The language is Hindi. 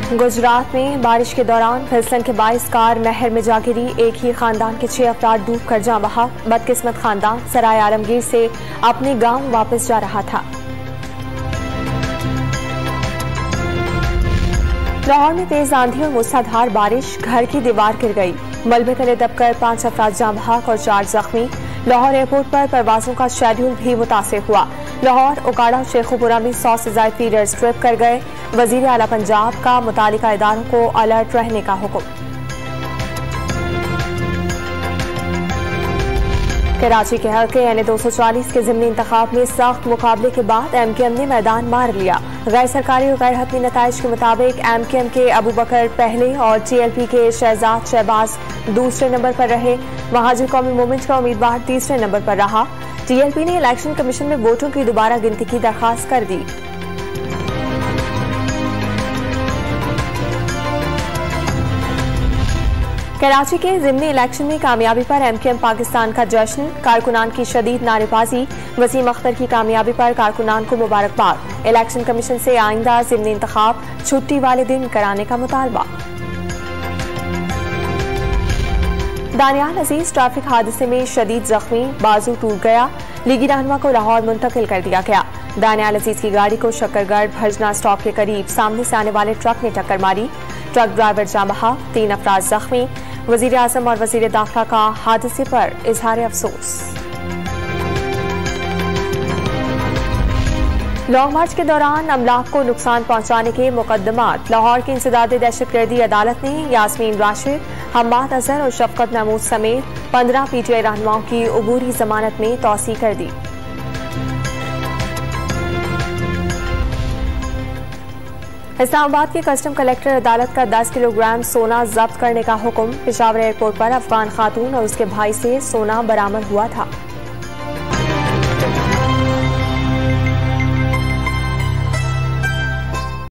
गुजरात में बारिश के दौरान फिसलन के बाइस कार नहर में जा गिरी। एक ही खानदान के 6 अफराद डूब कर जाँ बहा। बदकिस्मत खानदान सराय आलमगीर से अपने गांव वापस जा रहा था। लाहौर में तेज आंधी और मूसलाधार बारिश, घर की दीवार गिर गई। मलबे तले दबकर 5 अफराद जाँ बहक और 4 जख्मी। लाहौर एयरपोर्ट पर परवाजों का शेड्यूल भी मुतासिर हुआ। लाहौर, उकाड़ा और शेखुपुरा में 100 से ज्यादा फीडर्स ट्रिप कर गए। वजीर आला पंजाब का मुतालिका इदारों को अलर्ट रहने का हुक्म। कराची के हल्के यानी 240 के ज़िमनी इंतखाब में सख्त मुकाबले के बाद MKM ने मैदान मार लिया। गैर सरकारी और गैर हतमी नताइज के मुताबिक MKM के अबू बकर पहले और TLP के शहजाद शहबाज दूसरे नंबर पर रहे। महाजिर कौमी मूवमेंट का उम्मीदवार तीसरे नंबर पर रहा। TLP ने इलेक्शन कमीशन में वोटों की दोबारा गिनती की दरखास्त कर दी। कराची के ज़िमनी इलेक्शन में कामयाबी पर MKM पाकिस्तान का जश्न, कारकुनान की शदीद नारेबाजी। वसीम अख्तर की कामयाबी पर कारकुनान को मुबारकबाद। इलेक्शन कमीशन से आइंदा ज़िमनी इंतखाब छुट्टी वाले दिन कराने का मुतालबा। दानियाल अजीज ट्रैफिक हादसे में शदीद जख्मी, बाजू टूट गया। लीगी रहनुमा को लाहौर मुंतकिल कर दिया गया। दानियाल अजीज की गाड़ी को शकरगढ़ भजना स्टॉप के करीब सामने से आने वाले ट्रक ने टक्कर मारी। ट्रक ड्राइवर जाँ बहा, 3 अफराद जख्मी। वजीर आजम और वजीर दाखिला का हादसे पर इजहार अफसोस। लॉन्ग मार्च के दौरान अमलाक को नुकसान पहुंचाने के मुकदमात। लाहौर की इंसदादे दहशतगर्दी अदालत ने यास्मीन राशिद, हम्माद अजहर और शफकत महमूद समेत 15 PTI रहनुमाओं की अबूरी जमानत में तौसीह कर दी। इस्लामाबाद के कस्टम कलेक्टर अदालत का 10 किलोग्राम सोना जब्त करने का हुक्म। पेशावर एयरपोर्ट पर अफगान खातून और उसके भाई से सोना बरामद हुआ था।